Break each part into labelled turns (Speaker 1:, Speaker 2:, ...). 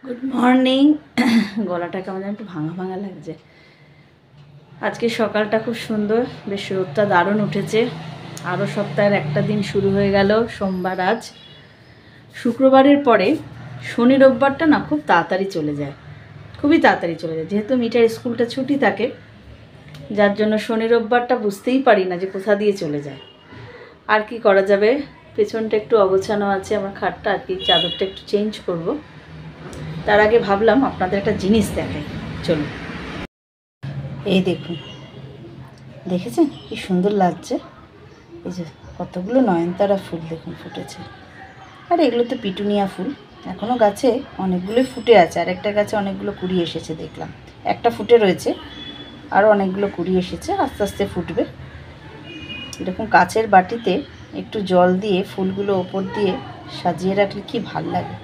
Speaker 1: Good morning. গলাটা কেমন একটু ভাঙা ভাঙা লাগছে। আজকে সকালটা খুব সুন্দর, বেশ রোদটা দারুণ উঠেছে। আরও সপ্তাহের একটা দিন শুরু হয়ে গেল, সোমবার আজ। শুক্রবারের পরে শনি রোববারটা না খুব তাড়াতাড়ি চলে যায়, খুবই তাড়াতাড়ি চলে যায়। যেহেতু মিটার স্কুলটা ছুটি থাকে, যার জন্য শনি রোববারটা বুঝতেই পারি না যে কোথা দিয়ে চলে যায়। আর কি করা যাবে, পেছনটা একটু অগোছানো আছে আমার খাটটা, আর কি চাদরটা একটু চেঞ্জ করব। তার আগে ভাবলাম আপনাদের একটা জিনিস দেখাই, চলুন। এই দেখুন, দেখেছেন কি সুন্দর লাগছে? এই যে কতগুলো নয়নতারা ফুল দেখুন ফুটেছে। আর এগুলো তো পিটুনিয়া ফুল, এখনও গাছে অনেকগুলোই ফুটে আছে। আর একটা গাছে অনেকগুলো কুড়ি এসেছে দেখলাম, একটা ফুটে রয়েছে, আরও অনেকগুলো কুড়ি এসেছে, আস্তে আস্তে ফুটবে। এরকম কাচের বাটিতে একটু জল দিয়ে ফুলগুলো ওপর দিয়ে সাজিয়ে রাখলে কি ভাল লাগে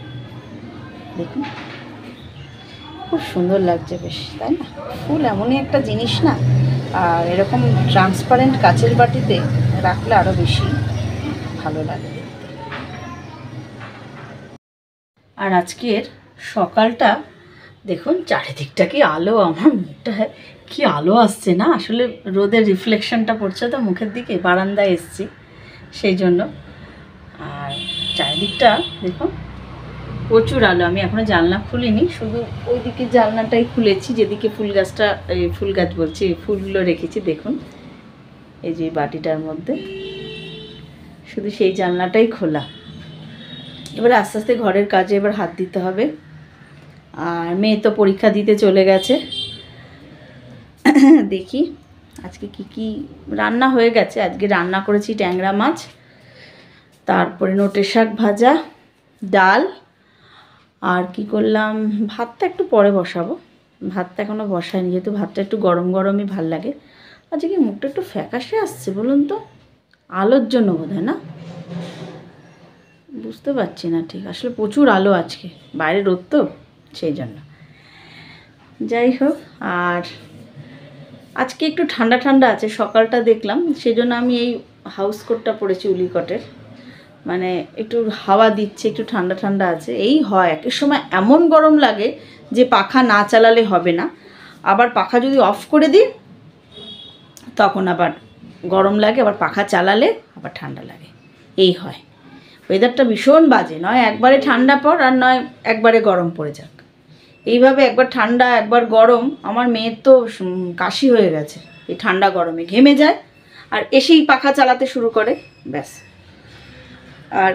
Speaker 1: দেখুন, খুব সুন্দর লাগছে বেশ, তাই না? ফুল এমনই একটা জিনিস না, আর এরকম ট্রান্সপারেন্ট কাচের বাটিতে রাখলে আরও বেশি ভালো লাগে দেখতে। আর আজকের সকালটা দেখুন, চারিদিকটা কি আলো, আমার মুখটা কি আলো আসছে না, আসলে রোদের রিফ্লেকশনটা পড়ছে তো মুখের দিকে, বারান্দায় এসছি সেই জন্য। আর চারিদিকটা দেখুন প্রচুর আলো। আমি এখনও জানলা খুলিনি, শুধু ওই দিকে জানলাটাই খুলেছি যেদিকে ফুল গাছটা, এই ফুল গাছ বলছি, ফুলগুলো রেখেছি দেখুন, এই যে বাটিটার মধ্যে শুধু সেই জানলাটাই খোলা। এবার আস্তে আস্তে ঘরের কাজে এবার হাত দিতে হবে। আর মেয়ে তো পরীক্ষা দিতে চলে গেছে। দেখি আজকে কি কি রান্না হয়ে গেছে। আজকে রান্না করেছি ট্যাংরা মাছ, তারপরে নোটে শাক ভাজা, ডাল, আর কি করলাম, ভাতটা একটু পরে বসাবো, ভাতটা এখনও বসায়নি, যেহেতু ভাতটা একটু গরম গরমই ভাল লাগে। আজকে মুখটা একটু ফ্যাকাশে আসছে, বলুন তো, আলোর জন্য বোধ হয়, না বুঝতে পারছি না ঠিক, আসলে প্রচুর আলো আজকে, বাইরে রোদ তো সেই জন্য। যাই হোক, আর আজকে একটু ঠান্ডা ঠান্ডা আছে, সকালটা দেখলাম, সেজন্য আমি এই হাউস কোটটা পরেছি উলিকটের, মানে একটু হাওয়া দিচ্ছে, একটু ঠান্ডা ঠান্ডা আছে। এই হয় একের সময় এমন গরম লাগে যে পাখা না চালালে হবে না, আবার পাখা যদি অফ করে দিই তখন আবার গরম লাগে, আবার পাখা চালালে আবার ঠান্ডা লাগে, এই হয়। ওয়েদারটা ভীষণ বাজে, নয় একবারে ঠান্ডা পড় আর নয় একবারে গরম পড়ে যাক, এইভাবে একবার ঠান্ডা একবার গরম। আমার মেয়ের তো কাশি হয়ে গেছে, এই ঠান্ডা গরমে ঘেমে যায় আর এসেই পাখা চালাতে শুরু করে, ব্যাস, আর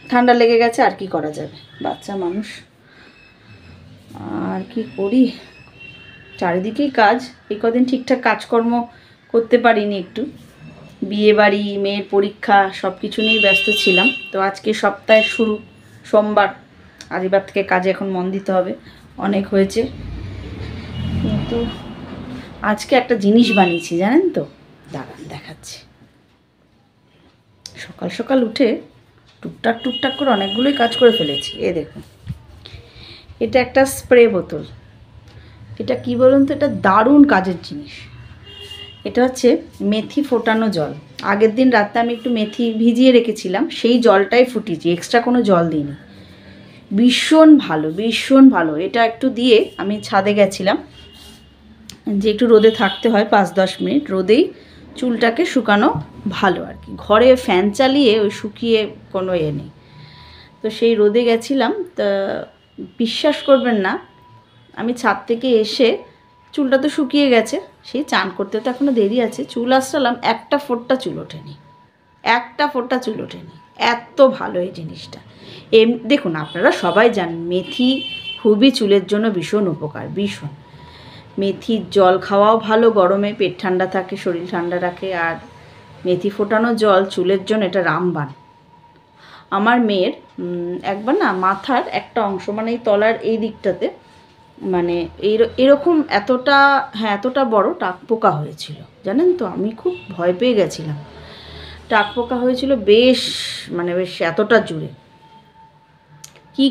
Speaker 1: ঠান্ডা লেগে গেছে। আর কি করা যাবে, বাচ্চা মানুষ, আর কি করি, চারিদিকেই কাজ। এই কদিন ঠিকঠাক কাজকর্ম করতে পারিনি, একটু বিয়ে বাড়ি, মেয়ের পরীক্ষা, সব কিছু নিয়েই ব্যস্ত ছিলাম। তো আজকে সপ্তাহের শুরু, সোমবার, আজ এবার থেকে কাজে এখন মন দিতে হবে, অনেক হয়েছে। কিন্তু আজকে একটা জিনিস বানিয়েছি জানেন তো, দাঁড়ান দেখাচ্ছি। সকাল সকাল উঠে টুকটাক টুকটাক করে অনেকগুলোই কাজ করে ফেলেছি। এ দেখুন, এটা একটা স্প্রে বোতল, এটা কি বলুন তো, এটা দারুণ কাজের জিনিস। এটা হচ্ছে মেথি ফোটানো জল। আগের দিন রাতে আমি একটু মেথি ভিজিয়ে রেখেছিলাম, সেই জলটাই ফুটিয়েছি, এক্সট্রা কোনো জল দিইনি। ভীষণ ভালো, ভীষণ ভালো। এটা একটু দিয়ে আমি ছাদে গেছিলাম, যে একটু রোদে থাকতে হয় 5-10 মিনিট, রোদেই চুলটাকে শুকানো ভালো আর কি, ঘরে ফ্যান চালিয়ে ওই শুকিয়ে কোনো নেই। তো সেই রোদে গেছিলাম, তা বিশ্বাস করবেন না, আমি ছাদ থেকে এসে চুলটা তো শুকিয়ে গেছে, সেই চান করতে তো এখনও দেরি আছে, চুল আসলাম, একটা ফোঁটা চুল ওঠেনি, একটা ফোঁটা চুল ওঠেনি, এত ভালো এই জিনিসটা। দেখুন, আপনারা সবাই জানেন মেথি খুবই চুলের জন্য ভীষণ উপকার, ভীষণ। মেথির জল খাওয়াও ভালো, গরমে পেট ঠান্ডা থাকে, শরীর ঠান্ডা রাখে। আর মেথি ফোটানো জল চুলের জন্য এটা রামবাণ। আমার মেয়ের একবার না মাথার একটা অংশ, মানে এই তলার এই দিকটাতে, মানে এরকম এতটা, হ্যাঁ এতটা বড় টাক পোকা হয়েছিল, জানেন তো, আমি খুব ভয় পেয়ে গেছিলাম। টাক পোকা হয়েছিল বেশ, মানে বেশ এতটা জুড়ে। কি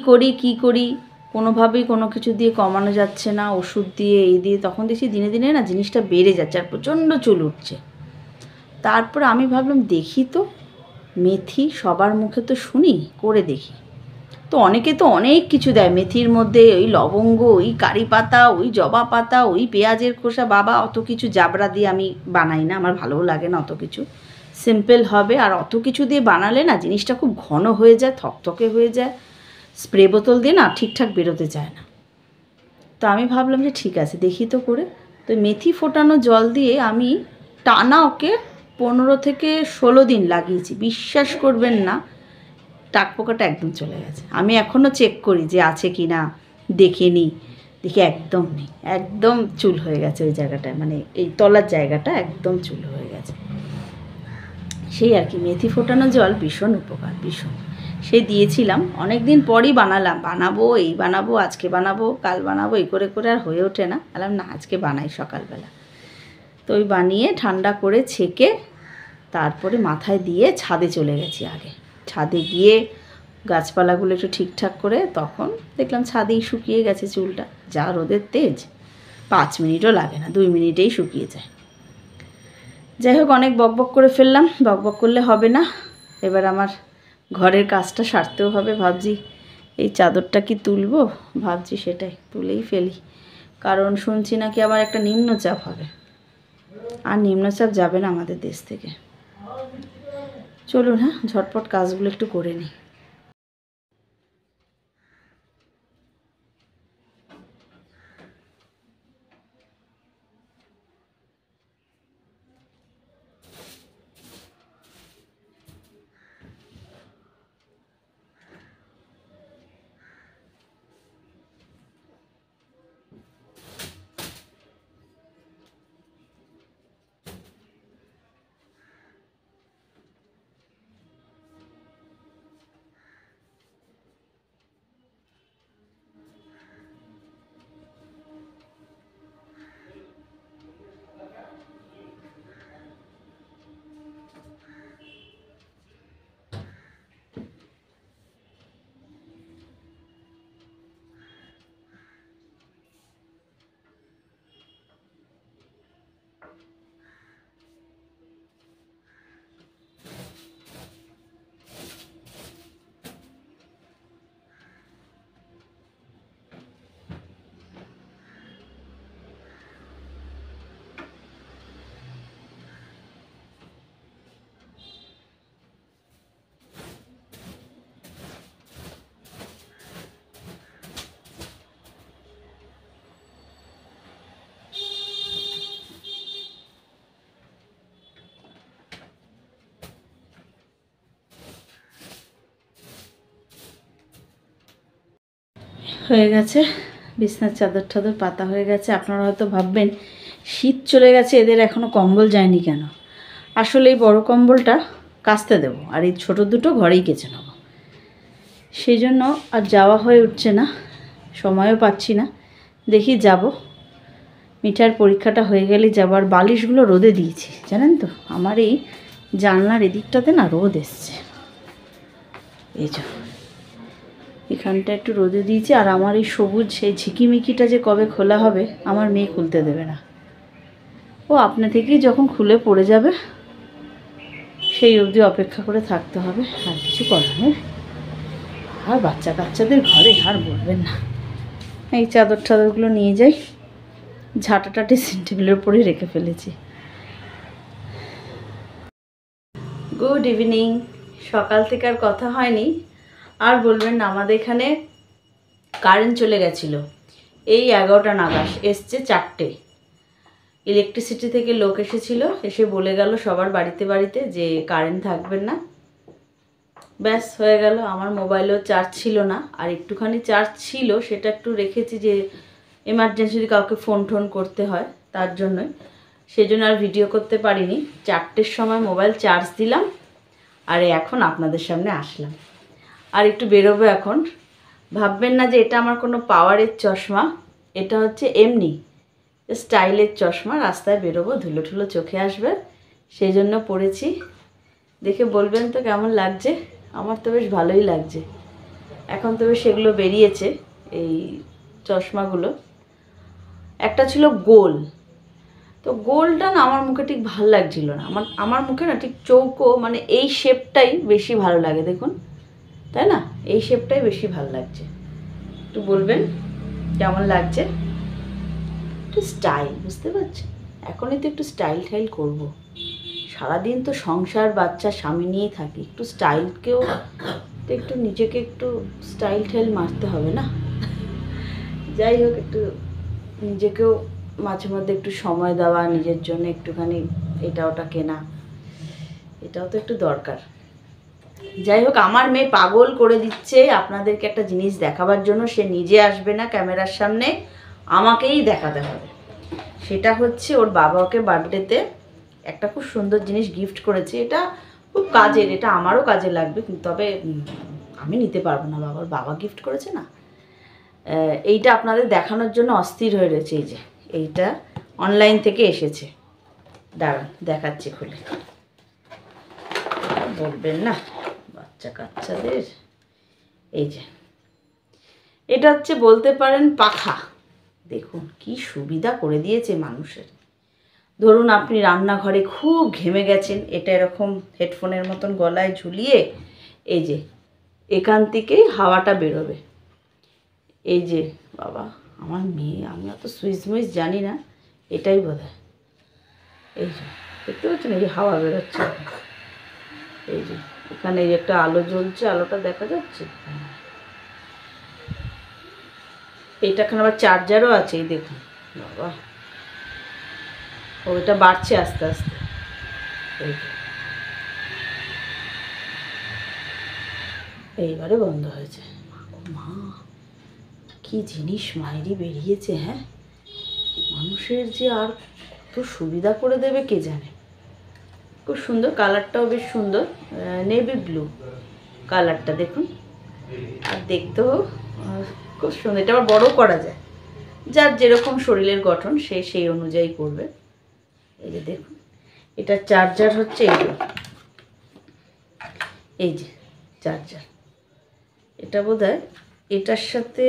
Speaker 1: করি কোনোভাবেই কোনো কিছু দিয়ে কমানো যাচ্ছে না, ওষুধ দিয়ে এই দিয়ে, তখন দেখছি দিনে দিনে না জিনিসটা বেড়ে যাচ্ছে আর প্রচণ্ড চুল উঠছে। তারপর আমি ভাবলাম দেখি তো, মেথি সবার মুখে তো শুনি, করে দেখি। তো অনেকে তো অনেক কিছু দেয় মেথির মধ্যে, ওই লবঙ্গ, ওই কারি পাতা, ওই জবা পাতা, ওই পেঁয়াজের খোসা। বাবা অত কিছু জাবরা দিয়ে আমি বানাই না, আমার ভালোও লাগে না অত কিছু। সিম্পল হবে, আর অত কিছু দিয়ে বানালে না জিনিসটা খুব ঘন হয়ে যায়, থকথকে হয়ে যায়, স্প্রে বোতল দিয়ে না ঠিকঠাক বেরোতে চায় না। তো আমি ভাবলাম যে ঠিক আছে দেখি তো করে। তো মেথি ফোটানো জল দিয়ে আমি টানা ওকে 15 থেকে 16 দিন লাগিয়েছি। বিশ্বাস করবেন না, টাক পোকাটা একদম চলে গেছে। আমি এখনও চেক করি যে আছে কি না, দেখে নিই, দেখি একদম নেই, একদম চুল হয়ে গেছে ওই জায়গাটায়, মানে এই তলার জায়গাটা একদম চুল হয়ে গেছে। সেই আর কি, মেথি ফোটানো জল ভীষণ উপকার, ভীষণ। সেই দিয়েছিলাম, অনেক দিন পরই বানালাম, বানাবো এই বানাবো, আজকে বানাবো কাল বানাবো, এই করে করে আর হয়ে ওঠে না। বললাম না আজকে বানাই সকালবেলা। তো ওই বানিয়ে ঠান্ডা করে ছেঁকে তারপরে মাথায় দিয়ে ছাদে চলে গেছি। আগে ছাদে গিয়ে গাছপালাগুলো একটু ঠিকঠাক করে, তখন দেখলাম ছাদেই শুকিয়ে গেছে চুলটা। যা রোদের তেজ, 5 মিনিটও লাগে না, 2 মিনিটেই শুকিয়ে যায়। যাই হোক, অনেক বকবক করে ফেললাম, বকবক করলে হবে না। এবার আমার ঘরের কাজটা সারতেও হবে। ভাবছি এই চাদরটা কি তুলবো, ভাবছি সেটাই তুলেই ফেলি, কারণ শুনছি নাকি আবার একটা নিম্নচাপ হবে, আর নিম্নচাপ যাবে না আমাদের দেশ থেকে। চলুন হ্যাঁ, ঝটপট কাজগুলো একটু করে নিই। হয়ে গেছে, বিছনার চাদর টাদর পাতা হয়ে গেছে। আপনারা হয়তো ভাববেন শীত চলে গেছে, এদের এখনও কম্বল যায়নি কেন। আসলে এই বড় কম্বলটা কাচতে দেবো, আর এই ছোটো দুটো ঘরেই কেচে নেব। সেই জন্য আর যাওয়া হয়ে উঠছে না, সময়ও পাচ্ছি না। দেখি যাব, মিঠার পরীক্ষাটা হয়ে গেলে যাবো। আর বালিশগুলো রোদে দিয়েছি জানেন তো, আমার এই জানলার এদিকটাতে না রোদ এসছে, এই যে এখানটা একটু রোদে দিয়েছি। আর আমার এই সবুজ সেই ঝিকিমিকিটা যে কবে খোলা হবে, আমার মেয়ে খুলতে দেবে না। ও আপনা থেকেই যখন খুলে পড়ে যাবে সেই অবধি অপেক্ষা করে থাকতে হবে, আর কিছু করার নেই। আর বাচ্চা কাচ্চাদের ঘরে আর বলবেন না। এই চাদর টাদরগুলো নিয়ে যাই, ঝাঁটাটা ড্রেসিং টেবিলের উপরেই রেখে ফেলেছি। Good evening. সকাল থেকে আর কথা হয়নি, আর বলবেন না, আমাদের এখানে কারেন্ট চলে গেছিলো এই 11টা নাগাদ, এসছে 4টে। ইলেকট্রিসিটি থেকে লোক এসেছিলো, এসে বলে গেল সবার বাড়িতে বাড়িতে যে কারেন্ট থাকবেন না। ব্যাস হয়ে গেল। আমার মোবাইলেও চার্জ ছিল না, আর একটুখানি চার্জ ছিল, সেটা একটু রেখেছি যে এমার্জেন্সি যদি কাউকে ফোন টোন করতে হয় তার জন্যই। সেজন্য আর ভিডিও করতে পারিনি। 4টের সময় মোবাইল চার্জ দিলাম, আর এখন আপনাদের সামনে আসলাম। আর একটু বেরোবো এখন। ভাববেন না যে এটা আমার কোনো পাওয়ারের চশমা, এটা হচ্ছে এমনি স্টাইলের চশমা। রাস্তায় বেরোবো, ধুলো ঠুলো চোখে আসবে, সেই জন্য পরেছি। দেখে বলবেন তো কেমন লাগছে। আমার তো বেশ ভালোই লাগছে। এখন তো বেশ সেগুলো বেরিয়েছে, এই চশমাগুলো। একটা ছিল গোল, তো গোলটা না আমার মুখে ঠিক ভালো লাগছিল না। আমার মুখে না ঠিক চৌকো, মানে এই শেপটাই বেশি ভালো লাগে। দেখুন তাই না? এই শেপটাই বেশি ভালো লাগছে। একটু বলবেন কেমন লাগছে। একটু স্টাইল, বুঝতে পারছেন? এখনই তো একটু স্টাইল ঠাইল করবো। সারাদিন তো সংসার বাচ্চা স্বামী নিয়েই থাকি, একটু স্টাইলকেও তো একটু নিজেকে একটু স্টাইল ঠাইল মারতে হবে না? যাই হোক, একটু নিজেকেও মাঝে মধ্যে একটু সময় দেওয়া, নিজের জন্য একটুখানি এটা ওটা কেনা, এটাও তো একটু দরকার। যাই হোক, আমার মেয়ে পাগল করে দিচ্ছে আপনাদেরকে একটা জিনিস দেখাবার জন্য। সে নিজে আসবে না ক্যামেরার সামনে, আমাকেই দেখাতে হবে। সেটা হচ্ছে ওর বাবা ওকে বার্থডেতে একটা খুব সুন্দর জিনিস গিফট করেছে। এটা খুব কাজের, এটা আমারও কাজে লাগবে, কিন্তু তবে আমি নিতে পারবো না, বাবার বাবা গিফট করেছে না। এইটা আপনাদের দেখানোর জন্য অস্থির হয়ে রয়েছে। এই যে এইটা অনলাইন থেকে এসেছে, দাঁড়ান দেখাচ্ছি খুলে। বলবেন না বাচ্চা কাচ্চাদের। এই যে এটা হচ্ছে বলতে পারেন পাখা। দেখুন কি সুবিধা করে দিয়েছে মানুষের। ধরুন আপনি রান্নাঘরে খুব ঘেমে গেছেন, এটা এরকম হেডফোনের মতন গলায় ঝুলিয়ে এই যে এখান থেকেই হাওয়াটা বেরোবে। এই যে বাবা আমার মেয়ে, আমি অত সুইচ মুইচ জানি না, এটাই বোধ হয়। এই যে দেখতে পাচ্ছেন, এই যে হাওয়া বেরোচ্ছে। এই যে এখানে এই একটা আলো জ্বলছে, আলোটা দেখা যাচ্ছে। এইটাখানে আবার চার্জারও আছে, এই দেখুন বাবা। ওইটা বাড়ছে আস্তে আস্তে। এইবারে বন্ধ হয়েছে। মা কি জিনিস মায়েরই বেরিয়েছে। হ্যাঁ, মানুষের যে আর কত সুবিধা করে দেবে কে জানে। খুব সুন্দর, কালারটাও বেশ সুন্দর, নেভি ব্লু কালারটা দেখুন। আর দেখতেও খুব সুন্দর। এটা আবার বড় করা যায়, যার যেরকম শরীরের গঠন সে সেই অনুযায়ী করবে। এই যে দেখুন, এটা চার্জার হচ্ছে এই যে চার্জার। এটা বোধহয় এটার সাথে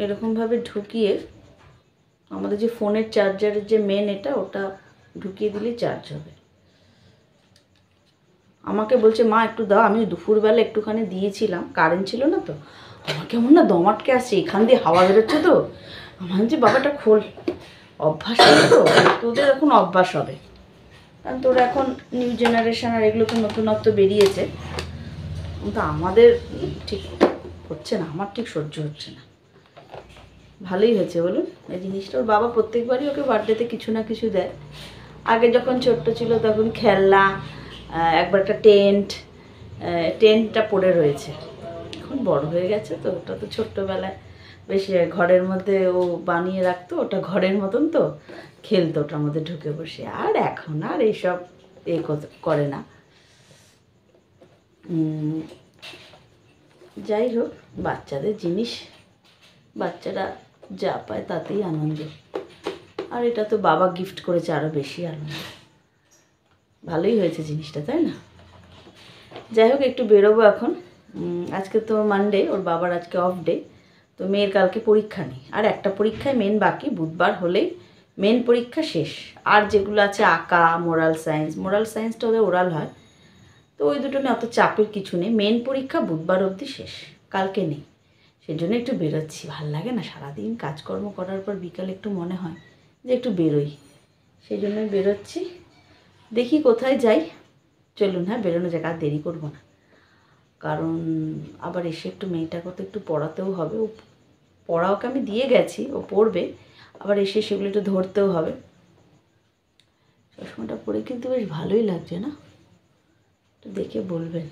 Speaker 1: এরকমভাবে ঢুকিয়ে আমাদের যে ফোনের চার্জারের যে মেন এটা, ওটা ঢুকিয়ে দিলে চার্জ হবে। আমাকে বলছে মা একটু দাও। আমি দুপুরবেলা একটুখানি দিয়েছিলাম, কারেন্ট ছিল না তো। আমার কেমন না দম আটকে আসছে, এখান দিয়ে হাওয়া বেরোচ্ছে তো। আমার যে বাবাটা খোল, অভ্যাস হবে তো, তোদের এখন অভ্যাস হবে। কারণ তোরা এখন নিউ জেনারেশন, আর এগুলো তো নতুনত্ব বেরিয়েছে, কিন্তু আমাদের ঠিক হচ্ছে না, আমার ঠিক সহ্য হচ্ছে না। ভালোই হয়েছে বলুন এই জিনিসটা। ওর বাবা প্রত্যেকবারই ওকে বার্থডেতে কিছু না কিছু দেয়। আগে যখন ছোট্ট ছিল তখন খেলনা, একবার একটা টেন্টটা পড়ে রয়েছে। এখন বড় হয়ে গেছে তো, ওটা তো ছোট্টবেলায় বেশ ঘরের মধ্যে ও বানিয়ে রাখতো, ওটা ঘরের মতন তো খেলতো ওটার মধ্যে ঢুকে বসে। আর এখন আর এইসব করে না। যাই হোক, বাচ্চাদের জিনিস, বাচ্চারা যা পায় তাতেই আনন্দ। আর এটা তো বাবা গিফট করেছে, আরও বেশি আনন্দ। ভালোই হয়েছে জিনিসটা, তাই না? যাই হোক, একটু বেরোবো এখন। আজকে তো মানডে, ওর বাবার আজকে অফ ডে। তো মেয়ের কালকে পরীক্ষা নেই, আর একটা পরীক্ষায় মেন বাকি, বুধবার হলেই মেন পরীক্ষা শেষ। আর যেগুলো আছে আঁকা, মোরাল সায়েন্সটা ওদের ওরাল হয়, তো ওই দুটো নিয়ে অত চাপের কিছু নেই। মেন পরীক্ষা বুধবার অবধি শেষ, কালকে নেই। সেজন্য একটু বেরোচ্ছি। ভাল লাগে না সারাদিন কাজকর্ম করার পর বিকালে একটু মনে হয় যে একটু বেরোই, সেই জন্যই বেরোচ্ছি। দেখি কোথায় যাই। চলুন, হ্যাঁ বেরোনো যাক, আর দেরি করবো না। কারণ আবার এসে একটু মেয়েটাকে তো একটু পড়াতেও হবে। ও পড়া ওকে আমি দিয়ে গেছি, ও পড়বে, আবার এসে সেগুলো একটু ধরতেও হবে। চশমাটা পরে কিন্তু বেশ ভালোই লাগছে না? একটু দেখে বলবেন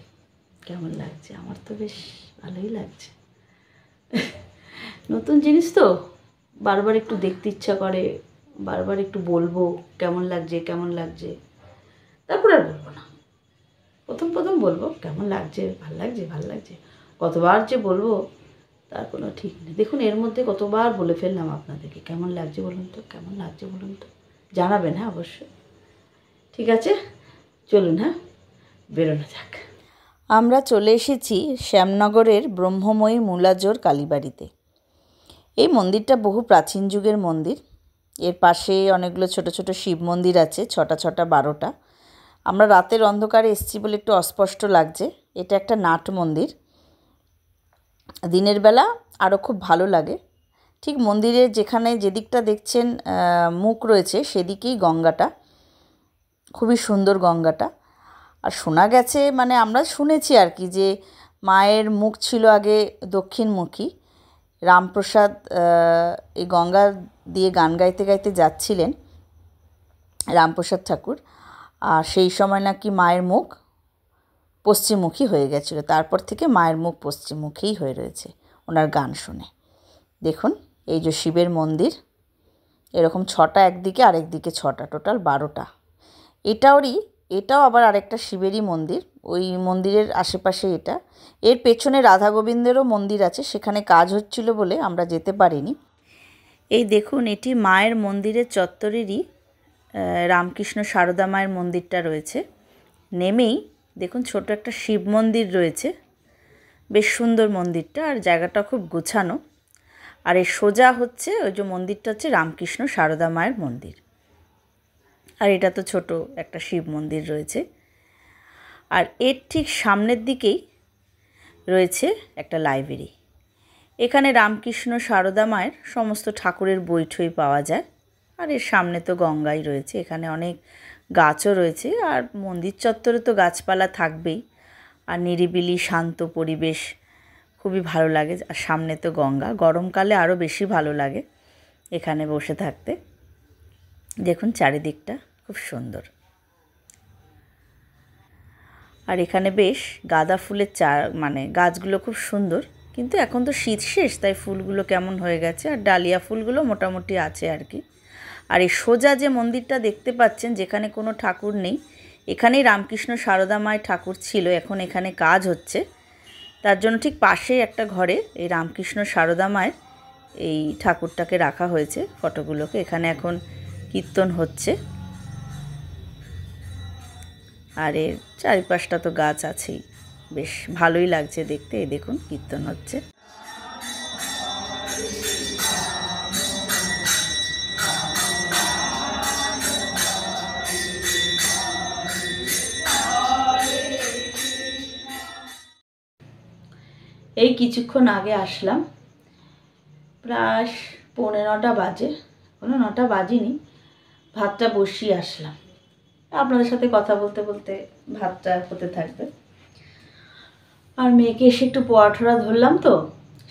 Speaker 1: কেমন লাগছে। আমার তো বেশ ভালোই লাগছে। নতুন জিনিস তো বারবার একটু দেখতে ইচ্ছা করে, বারবার একটু বলবো কেমন লাগছে কেমন লাগছে। তারপর আর বলবো না, প্রথম বলবো কেমন লাগছে, ভাল লাগছে। কতবার যে বলবো তার কোনো ঠিক নেই। দেখুন এর মধ্যে কতবার বলে ফেললাম আপনাদেরকে কেমন লাগছে বলুন তো, কেমন লাগছে বলুন তো, জানাবেন হ্যাঁ অবশ্যই। ঠিক আছে, চলুন হ্যাঁ বেরোনো যাক। আমরা চলে এসেছি শ্যামনগরের ব্রহ্মময়ী মূলাজোর কালীবাড়িতে। এই মন্দিরটা বহু প্রাচীন যুগের মন্দির। এর পাশে অনেকগুলো ছোট ছোট শিব মন্দির আছে, 6টা 6টা 12টা। আমরা রাতের অন্ধকারে এসেছি বলে একটু অস্পষ্ট লাগছে। এটা একটা নাট মন্দির। দিনের বেলা আরও খুব ভালো লাগে। ঠিক মন্দিরের যেখানে যেদিকটা দেখছেন মুখ রয়েছে সেদিকেই গঙ্গাটা, খুবই সুন্দর গঙ্গাটা। আর শোনা গেছে, মানে আমরা শুনেছি আর কি, যে মায়ের মুখ ছিল আগে দক্ষিণমুখী। রামপ্রসাদ এই গঙ্গা দিয়ে গান গাইতে গাইতে যাচ্ছিলেন, রামপ্রসাদ ঠাকুর, আর সেই সময় নাকি মায়ের মুখ পশ্চিমমুখী হয়ে গেছিলো। তারপর থেকে মায়ের মুখ পশ্চিমমুখীই হয়ে রয়েছে ওনার গান শুনে। দেখুন এই যে শিবের মন্দির, এরকম 6টা একদিকে, আরেক দিকে 6টা, টোটাল 12টা। এটাও আবার আরেকটা শিবেরই মন্দির, ওই মন্দিরের আশেপাশে এটা। এর পেছনে রাধা গোবিন্দেরও মন্দির আছে, সেখানে কাজ হচ্ছিল বলে আমরা যেতে পারিনি। এই দেখুন, এটি মায়ের মন্দিরের চত্বরেরই রামকৃষ্ণ সারদা মায়ের মন্দিরটা রয়েছে। নেমেই দেখুন ছোট একটা শিব মন্দির রয়েছে, বেশ সুন্দর মন্দিরটা, আর জায়গাটা খুব গোছানো। আর এই সোজা হচ্ছে ওই যে মন্দিরটা হচ্ছে রামকৃষ্ণ সারদা মায়ের মন্দির, আর এটা তো ছোট একটা শিব মন্দির রয়েছে। আর এর ঠিক সামনের দিকেই রয়েছে একটা লাইব্রেরি। এখানে রামকৃষ্ণ সারদা মায়ের সমস্ত ঠাকুরের বই ঠই পাওয়া যায়। আর এর সামনে তো গঙ্গাই রয়েছে, এখানে অনেক গাছও রয়েছে। আর মন্দির চত্বরে তো গাছপালা থাকবেই, আর নিরিবিলি শান্ত পরিবেশ, খুবই ভালো লাগে। আর সামনে তো গঙ্গা, গরমকালে আরও বেশি ভালো লাগে এখানে বসে থাকতে। দেখুন চারিদিকটা খুব সুন্দর। আর এখানে বেশ গাঁদা ফুলের মানে গাছগুলো খুব সুন্দর, কিন্তু এখন তো শীত শেষ, তাই ফুলগুলো কেমন হয়ে গেছে। আর ডালিয়া ফুলগুলো মোটামুটি আছে আর কি। আর এই সোজা যে মন্দিরটা দেখতে পাচ্ছেন, যেখানে কোনো ঠাকুর নেই, এখানেই রামকৃষ্ণ সারদা মায়ের ঠাকুর ছিল। এখন এখানে কাজ হচ্ছে, তার জন্য ঠিক পাশেই একটা ঘরে এই রামকৃষ্ণ সারদা মায়ের এই ঠাকুরটাকে রাখা হয়েছে, ফটোগুলোকে। এখানে এখন কীর্তন হচ্ছে, আর এর চারিপাশটা তো গাছ আছেই, বেশ ভালোই লাগছে দেখতে। এই দেখুন কীর্তন হচ্ছে। এই কিছুক্ষণ আগে আসলাম, প্রায় 9:45 বাজে, কোনো 9টা বাজিনি। ভাতটা বসিয়ে আসলাম, আপনাদের সাথে কথা বলতে বলতে ভাতটা হতে থাকবে। আর মেয়েকে এসে একটু পড়াঠরা ধরলাম, তো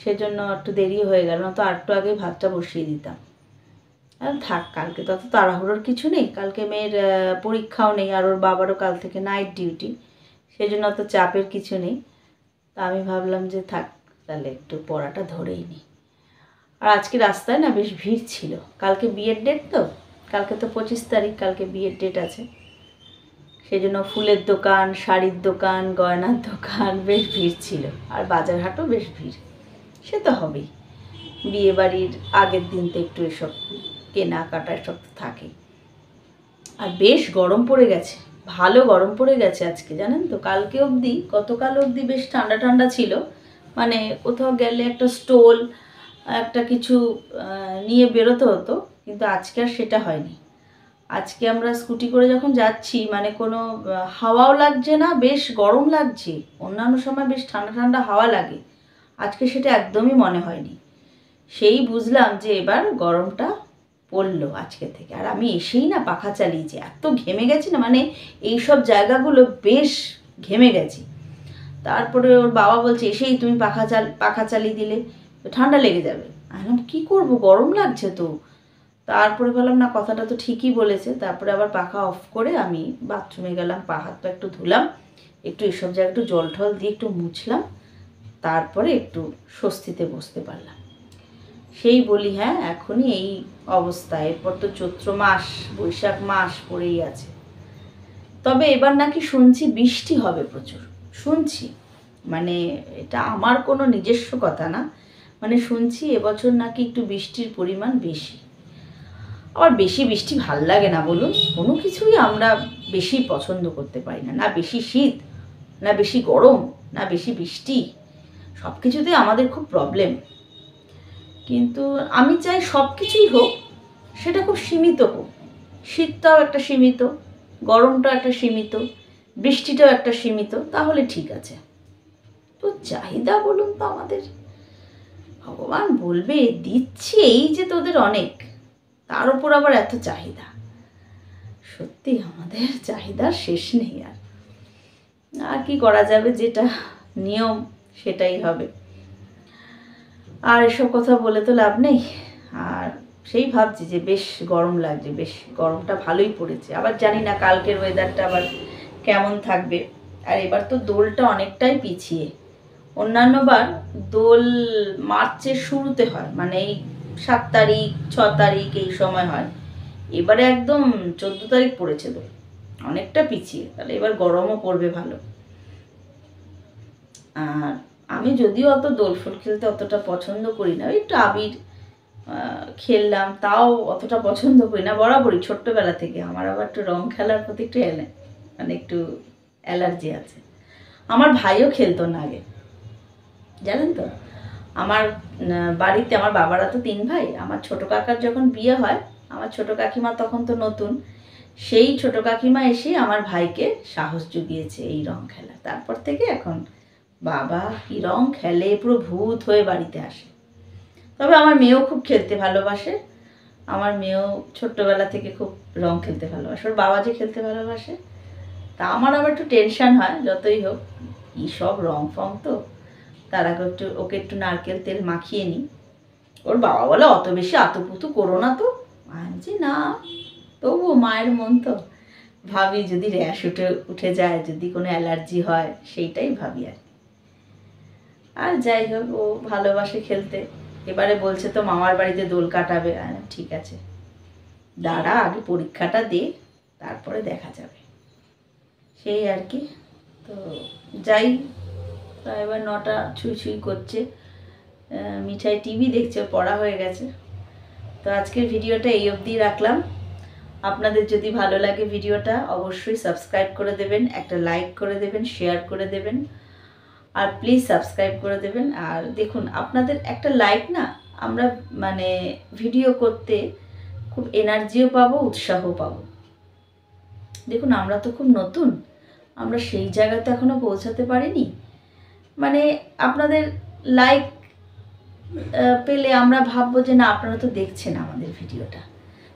Speaker 1: সেজন্য একটু দেরি হয়ে গেল, না তো আর একটু আগে ভাতটা বসিয়ে দিতাম। আর থাক, কালকে তো অত তাড়াহুড়োর কিছু নেই, কালকে মেয়ের পরীক্ষাও নেই, আর ওর বাবারও কাল থেকে নাইট ডিউটি, সেজন্য অত চাপের কিছু নেই। তা আমি ভাবলাম যে থাক, তাহলে একটু পড়াটা ধরেই নিই। আর আজকে রাস্তায় না বেশ ভিড় ছিল, কালকে বিয়ের ডেট তো, কালকে তো 25 তারিখ, কালকে বিয়ের ডেট আছে, সেই জন্য ফুলের দোকান, শাড়ির দোকান, গয়নার দোকান বেশ ভিড় ছিল। আর বাজারহাটও বেশ ভিড়, সে তো হবেই, বিয়ে বাড়ির আগের দিন তো একটু এসব কেনাকাটা এসব তো থাকেই। আর বেশ গরম পড়ে গেছে, ভালো গরম পড়ে গেছে আজকে, জানেন তো। কালকে অবধি, গতকাল অবধি বেশ ঠান্ডা ঠান্ডা ছিল, মানে কোথাও গেলে একটা স্টোল একটা কিছু নিয়ে বেরোতে হতো, কিন্তু আজকে আর সেটা হয়নি। আজকে আমরা স্কুটি করে যখন যাচ্ছি, মানে কোনো হাওয়াও লাগছে না, বেশ গরম লাগছে। অন্যান্য সময় বেশ ঠান্ডা ঠান্ডা হাওয়া লাগে, আজকে সেটা একদমই মনে হয়নি। সেই বুঝলাম যে এবার গরমটা পড়লো আজকে থেকে। আর আমি এসেই না পাখা চালিয়েছি, এত ঘেমে গেছি না, মানে এইসব জায়গাগুলো বেশ ঘেমে গেছি। তারপরে ওর বাবা বলছে, এসেই তুমি পাখা চালিয়ে দিলে ঠান্ডা লেগে যাবে। আমি কী করবো, গরম লাগছে তো। তারপরে বললাম না, কথাটা তো ঠিকই বলেছে। তারপরে আবার পাখা অফ করে আমি বাথরুমে গেলাম, পা হাত পা একটু ধুলাম, একটু এসব জায়গায় একটু জল ঠল দিয়ে একটু মুছলাম, তারপরে একটু স্বস্তিতে বসতে পারলাম। সেই বলি, হ্যাঁ এখনই এই অবস্থা, এরপর তো চৈত্র মাস, বৈশাখ মাস পড়েই আছে। তবে এবার নাকি শুনছি বৃষ্টি হবে প্রচুর, শুনছি, মানে এটা আমার কোনো নিজস্ব কথা না, মানে শুনছি এবছর নাকি একটু বৃষ্টির পরিমাণ বেশি। আবার বেশি বৃষ্টি ভাল লাগে না বলুন, কোনো কিছুই আমরা বেশি পছন্দ করতে পারি না, না বেশি শীত, না বেশি গরম, না বেশি বৃষ্টি, সব কিছুতে আমাদের খুব প্রবলেম। কিন্তু আমি চাই সব কিছুই হোক, সেটা খুব সীমিত হোক। শীতটাও একটা সীমিত, গরমটাও একটা সীমিত, বৃষ্টিটাও একটা সীমিত, তাহলে ঠিক আছে। তো চাহিদা বলুন তো আমাদের ভগবান বলবে দিচ্ছি এই যে তোদের অনেক, তার উপর আবার এত চাহিদা। সত্যি আমাদের চাহিদার শেষ নেই। আর কি করা যাবে, যেটা নিয়ম সেটাই হবে। আর এসব কথা বলে তো লাভ নেই। আর সেই ভাবছি যে বেশ গরম লাগছে, বেশ গরমটা ভালোই পড়েছে। আবার জানি না কালকের ওয়েদারটা আবার কেমন থাকবে। আর এবার তো দোলটা অনেকটাই পিছিয়ে। অন্যান্য বার দোল মার্চের শুরুতে হয়, মানে এই 7 তারিখ 6 তারিখ এই সময় হয়। এবারে একদম 14 তারিখ পড়েছে দোল, অনেকটা পিছিয়ে। তাহলে এবার গরমও পড়বে ভালো। আর আমি যদিও অত দোল ফুল খেলতে অতটা পছন্দ করি না, একটু আবির খেললাম, তাও অতটা পছন্দ করি না বরাবরই ছোট্টবেলা থেকে। আমার আবার একটু রং খেলার প্রতি একটু মানে একটু অ্যালার্জি আছে। আমার ভাইও খেলতো না আগে, জানেন তো। আমার বাড়িতে আমার বাবারা তো 3 ভাই। আমার ছোট কাকার যখন বিয়ে হয়, আমার ছোট কাকিমা তখন তো নতুন, সেই ছোট কাকিমা এসে আমার ভাইকে সাহস জুগিয়েছে এই রং খেলা। তারপর থেকে এখন বাবা কি রং খেলে, পুরো ভূত হয়ে বাড়িতে আসে। তবে আমার মেয়েও খুব খেলতে ভালোবাসে। আমার মেয়েও ছোট্টবেলা থেকে খুব রং খেলতে ভালোবাসে। ওর বাবা যে খেলতে ভালোবাসে, তা আমার আবার একটু টেনশন হয় যতই হোক, কী সব রং ফং তো। তার আগে ওকে একটু নারকেল তেল মাখিয়ে নিই। ওর বাবা বলে অত বেশি আতুপুতু করো না তো। আনছি না, তবুও মায়ের মন তো। ভাবি যদি র্যাশ উঠে যায়, যদি কোনো অ্যালার্জি হয়, সেইটাই ভাবি আর যাই হোক, ও ভালোবাসে খেলতে। এবারে বলছে তো মামার বাড়িতে দোল কাটাবে। ঠিক আছে, দাঁড়া আগে পরীক্ষাটা দে, তারপরে দেখা যাবে, সেই আর কি। তো যাই, এবার 9টা ছুঁই ছুঁই করছে। মিঠাই টিভি দেখছে, পড়া হয়ে গেছে। তো আজকের ভিডিওটা এই অবধি রাখলাম। আপনাদের যদি ভালো লাগে ভিডিওটা, অবশ্যই সাবস্ক্রাইব করে দেবেন, একটা লাইক করে দেবেন, শেয়ার করে দেবেন, আর প্লিজ সাবস্ক্রাইব করে দেবেন। আর দেখুন, আপনাদের একটা লাইক না, আমরা মানে ভিডিও করতে খুব এনার্জিও পাবো, উৎসাহও পাবো। দেখুন, আমরা তো খুব নতুন, আমরা সেই জায়গাতে এখনো পৌঁছাতে পারিনি। মানে আপনাদের লাইক পেলে আমরা ভাববো যে না, আপনারা তো দেখছেন আমাদের ভিডিওটা।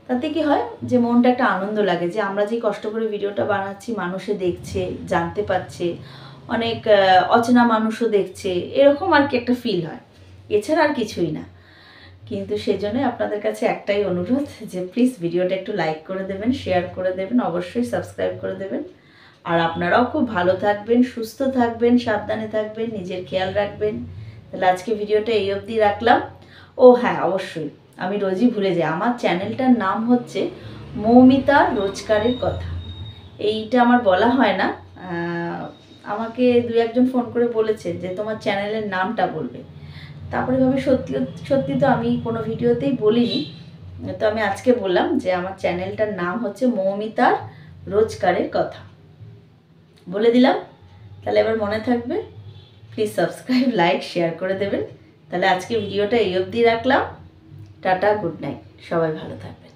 Speaker 1: তাতে কি হয় যে মনটা একটা আনন্দ লাগে, যে আমরা যে কষ্ট করে ভিডিওটা বানাচ্ছি মানুষে দেখছে, জানতে পারছে, অনেক অচেনা মানুষও দেখছে, এরকম আর কি একটা ফিল হয়। এছাড়া আর কিছুই না। কিন্তু সেজন্য আপনাদের কাছে একটাই অনুরোধ, যে প্লিজ ভিডিওটা একটু লাইক করে দেবেন, শেয়ার করে দেবেন, অবশ্যই সাবস্ক্রাইব করে দেবেন। আর আপনারাও খুব ভালো থাকবেন, সুস্থ থাকবেন, সাবধানে থাকবেন, নিজের খেয়াল রাখবেন। তাহলে আজকে ভিডিওটা এই অবধি রাখলাম। ও হ্যাঁ, অবশ্যই আমি রোজই ভুলে যাই, আমার চ্যানেলটার নাম হচ্ছে মৌমিতা রোজকারের কথা। এইটা আমার বলা হয় না। আমাকে 2-1জন ফোন করে বলেছে যে তোমার চ্যানেলের নামটা বলবে। তারপরে ভাবে সত্যি সত্যি তো আমি কোনো ভিডিওতেই বলিনি। তো আমি আজকে বললাম যে আমার চ্যানেলটার নাম হচ্ছে মৌমিতার রোজকারের কথা, বলে দিলাম। তাহলে এবার মনে থাকবে। প্লিজ সাবস্ক্রাইব, লাইক, শেয়ার করে দেবেন। তাহলে আজকে ভিডিওটা এই অবধি রাখলাম। টাটা, গুড নাইট, সবাই ভালো থাকবে।